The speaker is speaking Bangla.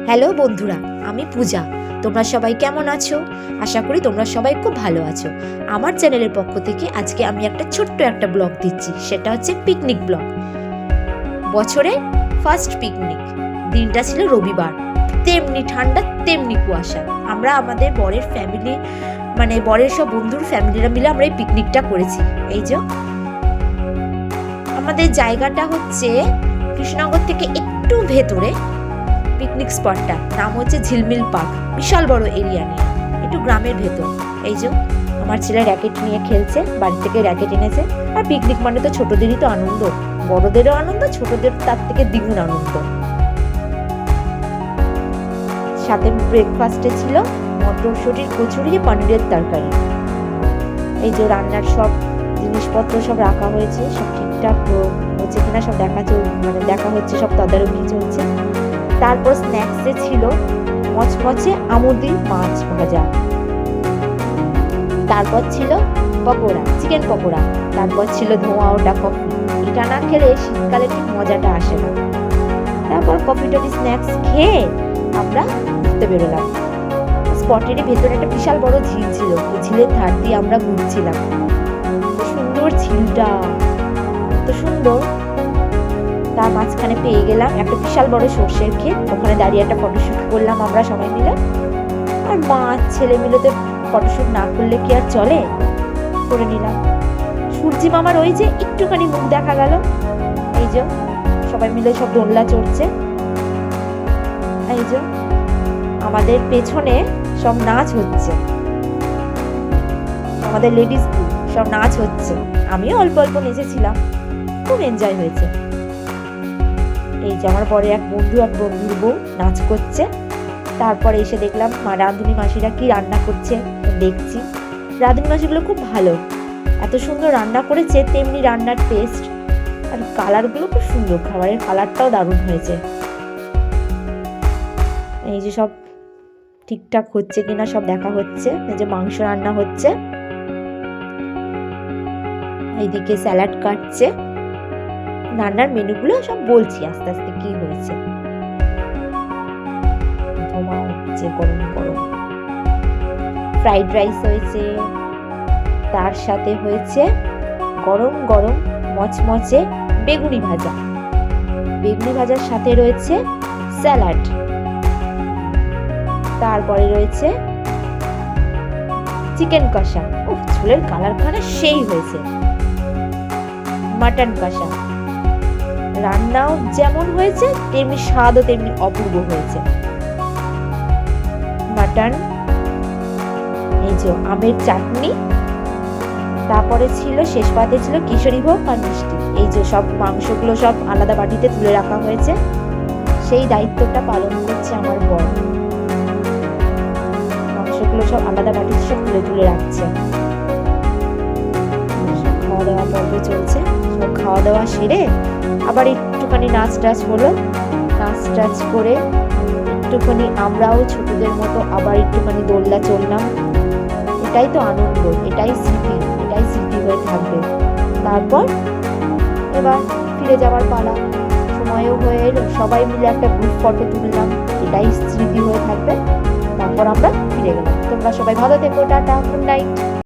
হ্যালো বন্ধুরা, আমি পূজা। তোমরা সবাই কেমন আছো? আশা করি তোমরা সবাই খুব ভালো আছো। আমার চ্যানেলের পক্ষ থেকে আজকে আমি একটা ছোট্ট একটা ব্লগ দিচ্ছি, সেটা হচ্ছে পিকনিক ব্লগ। বছরে ফার্স্ট পিকনিক, দিনটা ছিল রবিবার। তেমনি ঠান্ডা তেমনি কুয়াশা। আমরা আমাদের বরের ফ্যামিলি, মানে বরের সব বন্ধুর ফ্যামিলিরা মিলে আমরা এই পিকনিকটা করেছি। এই যে আমাদের জায়গাটা হচ্ছে কৃষ্ণনগর থেকে একটু ভেতরে। পিকনিক স্পটটা নাম হচ্ছে ঝিলমিল পার্ক। বিশাল বড় এরিয়া নিয়ে, একটু গ্রামের ভেতর। এই যে আমার ছেলে র্যাকেট নিয়ে খেলছে, বাড়ি থেকে র্যাকেট এনেছে। আর পিকনিক মানে তো ছোটদেরই তো আনন্দ, বড়দেরও আনন্দ, ছোটদের তার থেকে দ্বিগুণ আনন্দ। সাথে ব্রেকফাস্টে ছিল মটরশুঁটির কচুরি, পনিরের তরকারি। এই যে রান্নার সব জিনিসপত্র সব রাখা হয়েছে, সব ঠিকঠাক হচ্ছে কিনা সব দেখা হচ্ছে, সব তদারকি চলছে। তারপর স্ন্যাক্সে ছিল মচমচে আমুদি মাছ ভাজা। তারপর ছিল পকোড়া, চিকেন পকোড়া। তারপর ছিল ধোঁয়া ওটা কফি। এটা না খেলে শীতকালে ঠিক মজাটা আসে না। তারপর কফি টফি স্ন্যাক্স খেয়ে আমরা ঘুরতে বেরোলাম। স্পটেরই ভেতরে একটা বিশাল বড় ঝিল ছিল, ওই ঝিলের ধার দিয়ে আমরা ঘুরছিলাম। খুব সুন্দর ঝিলটা, এত সুন্দর। তার মাঝখানে পেয়ে গেলাম একটা বিশাল বড় সর্ষের ক্ষেত, ওখানে দাঁড়িয়ে একটা ফটোশুট করলাম আমরা সবাই মিলে। আর মা ছেলে মিলে তো ফটোশুট না করলে কি আর চলে, করে নিলাম। সূর্যি মামার ওই যে একটুখানি মুখ দেখা গেল। এই যে সবাই মিলে সব দোলনা চড়ছে। এই যে আমাদের পেছনে সব নাচ হচ্ছে, আমাদের লেডিস সব নাচ হচ্ছে। আমিও অল্প অল্প নেচেছিলাম, খুব এনজয় হয়েছে। এই যে আমার পরে এক বন্ধুর বউ নাচ করছে। তারপরে এসে দেখলাম রাঁধুনি মাসিরা কি রান্না করছে দেখছি। রাঁধুনি মাসিগুলো খুব ভালো, এত সুন্দর রান্না করেছে, তেমনি রান্নার টেস্ট আর কালারগুলো খুব সুন্দর, খাবারের কালারটাও দারুণ হয়েছে। এই যে সব ঠিকঠাক হচ্ছে কিনা সব দেখা হচ্ছে। এই যে মাংস রান্না হচ্ছে, এইদিকে স্যালাড কাটছে। রান্নার মেনুগুলো সব বলছি আস্তে আস্তে কি হয়েছে। ধোঁয়া হচ্ছে গরম গরম। ফ্রাইড রাইস হয়েছে, তার সাথে হয়েছে গরম গরম মচমচে বেগুনি ভাজা। বেগুনি ভাজার সাথে রয়েছে স্যালাড। তারপরে রয়েছে চিকেন কষা। ঝোলের কালারখানা সেই হয়েছে। মাটন কষা, রান্নাও যেমন হয়েছে তেমনি স্বাদও তেমনি অপূর্ব হয়েছে। মাটন, এই যে আমের চাটনি। তারপরে ছিল শেষ পাতে ছিল কিশোরী ভোগ আর মিষ্টি। এই যে সব মাংসগুলো সব আলাদা বাটিতে তুলে রাখা হয়েছে, সেই দায়িত্বটা পালন করছে আমার বর। মাংসগুলো সব আলাদা বাটিতে সব তুলে রাখছে। খাওয়া দাওয়া পর্ব চলছে। সব খাওয়া দাওয়া সেরে আবার একটুখানি নাচ টাচ হলো। নাচ টাচ করে একটুখানি আমরাও ছোটদের মতো আবার একটুখানি দোলনা চললাম। এটাই তো আনন্দ, এটাই স্মৃতি হয়ে থাকবে। তারপর এবার ফিরে যাওয়ার পালা, সময়ও হয়ে এলো। সবাই মিলে একটা গ্রুপ ফটো তুললাম, এটাই স্মৃতি হয়ে থাকবে। তারপর আমরা ফিরে গেলাম। তোমরা সবাই ভালো থেকো, টাটা, গুড নাইট।